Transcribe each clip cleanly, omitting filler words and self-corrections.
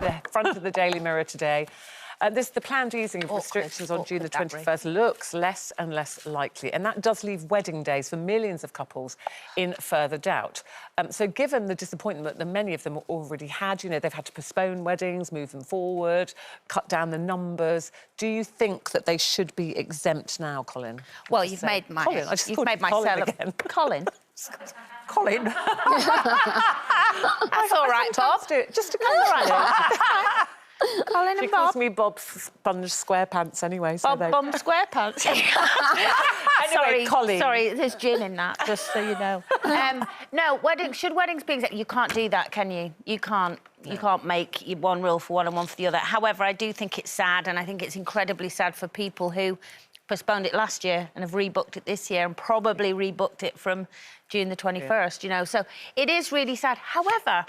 the front of the Daily Mirror today. The planned easing of restrictions on June the 21st looks less and less likely, and that does leave wedding days for millions of couples in further doubt. So given the disappointment that many of them already had, you know, they've had to postpone weddings, move them forward, cut down the numbers, do you think that they should be exempt now, Coleen? Well, you've made my... Coleen, I just called you Coleen again. Coleen? Coleen. That's all right, Bob. Just to come right. Coleen She and Bob. calls me Bob Sponge Squarepants anyway. So Bob Squarepants. Anyway, Coleen. Sorry, there's gin in that, just so you know. No, should weddings be exempt? You can't do that, can you? You can't. No. You can't make one rule for one and one for the other. However, I do think it's sad, and I think it's incredibly sad for people who postponed it last year and have rebooked it this year and probably rebooked it from June the 21st, you know. So it is really sad. However,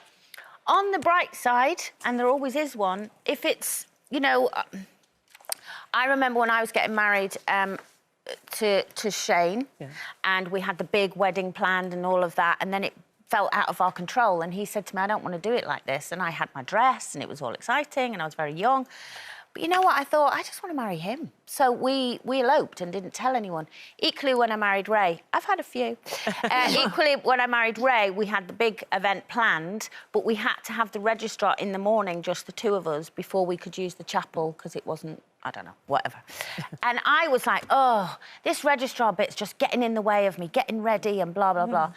on the bright side, and there always is one, if it's, you know... I remember when I was getting married to Shane, and we had the big wedding planned and all of that, and then it felt out of our control, and he said to me, I don't want to do it like this, and I had my dress, and it was all exciting, and I was very young. But you know what? I thought, I just want to marry him. So we eloped and didn't tell anyone. Equally, when I married Ray, I've had a few. Equally, when I married Ray, we had the big event planned, but we had to have the registrar in the morning, just the two of us, before we could use the chapel, because it wasn't, I don't know, whatever. And I was like, oh, this registrar bit's just getting in the way of me, getting ready and blah, blah, blah.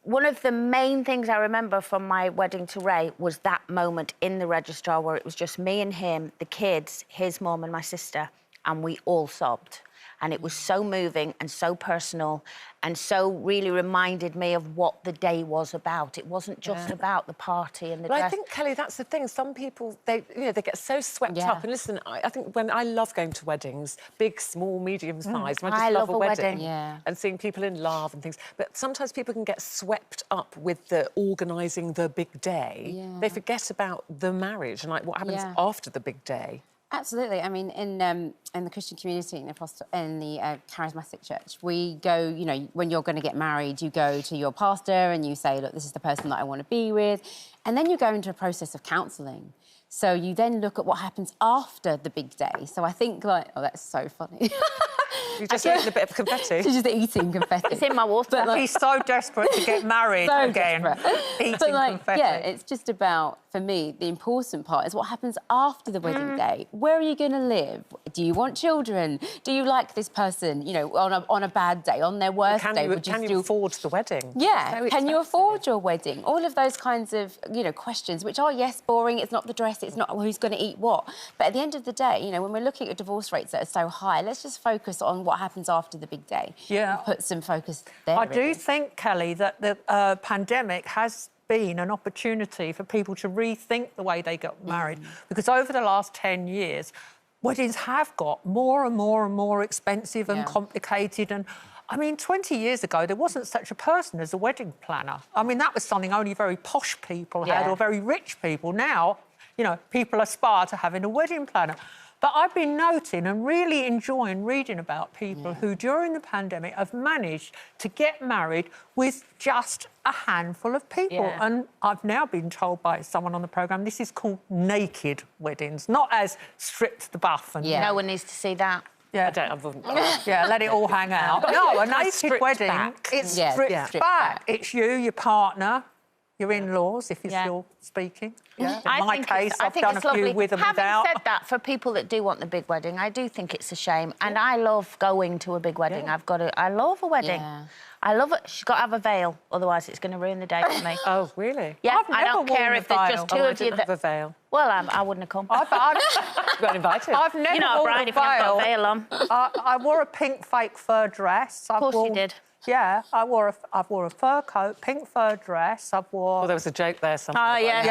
One of the main things I remember from my wedding to Ray was that moment in the registrar where it was just me and him, the kids, his mum and my sister, and we all sobbed. And it was so moving and so personal and so really reminded me of what the day was about. It wasn't just about the party and the dress. I think, Kelly, that's the thing. Some people, they get so swept up. And listen, I think when I love going to weddings, big, small, medium-sized. I just love a wedding. And seeing people in love and things. But sometimes people can get swept up with the organising the big day. They forget about the marriage and, like, what happens after the big day. Absolutely. I mean, in the Christian community, in the charismatic church, we go, you know, when you're going to get married, you go to your pastor and you say, look, this is the person that I want to be with. And then you go into a process of counselling. So you then look at what happens after the big day. So I think, like, oh, that's so funny. You're just eating a bit of confetti. She's just eating confetti. It's in my water. But, like, he's so desperate to get married again. Eating confetti. Yeah, it's just about, for me, the important part is what happens after the wedding day. Where are you going to live? Do you want children? Do you like this person, you know, on a bad day, on their worst day? Can you afford the wedding? Yeah, can you afford your wedding? All of those kinds of, you know, questions, which are, yes, boring, it's not the dress, it's not who's going to eat what. But at the end of the day, you know, when we're looking at divorce rates that are so high, let's just focus on what happens after the big day. Yeah. And put some focus there. I do think, Kelly, that the pandemic has been an opportunity for people to rethink the way they got married. Because over the last 10 years, weddings have got more and more and more expensive and complicated. And I mean, 20 years ago, there wasn't such a person as a wedding planner. I mean, that was something only very posh people had or very rich people. Now, you know, people aspire to having a wedding planner. But I've been noting and really enjoying reading about people who, during the pandemic, have managed to get married with just a handful of people. And I've now been told by someone on the programme this is called naked weddings, not as stripped to the buff. And no one needs to see that. I wouldn't. Let it all hang out. No, a naked wedding, it's stripped back. It's you, your partner, your in-laws, if you're still speaking. In my case, I've done a few with and without. Having said that, for people that do want the big wedding, I do think it's a shame. And I love going to a big wedding. I love a wedding. I love it. She's got to have a veil, otherwise it's going to ruin the day for me. Oh, really? Yeah, I don't care if there's just two of you that have a veil. Well, I wouldn't have come. You got invited. I've never You're not a bride if you haven't got a veil on. I wore a pink fake fur dress. Of course you did. Yeah, I wore a fur coat, pink fur dress. Well, there was a joke there somewhere. Oh, yeah.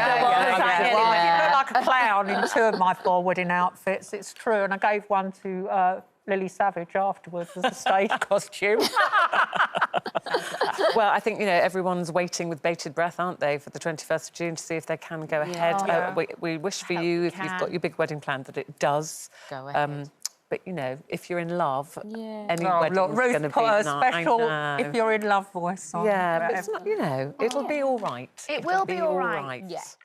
You look like a clown in two of my 4 wedding outfits. It's true, and I gave one to Lily Savage afterwards as a stage costume. Well, I think, you know, everyone's waiting with bated breath, aren't they, for the 21st of June to see if they can go ahead. We wish for you, if you've got your big wedding planned, that it does. Go ahead. But, you know, if you're in love, any wedding's going to be put a special if you're in love voice on. Yeah, but it's not, you know, it'll be all right. It will be all right. Yes.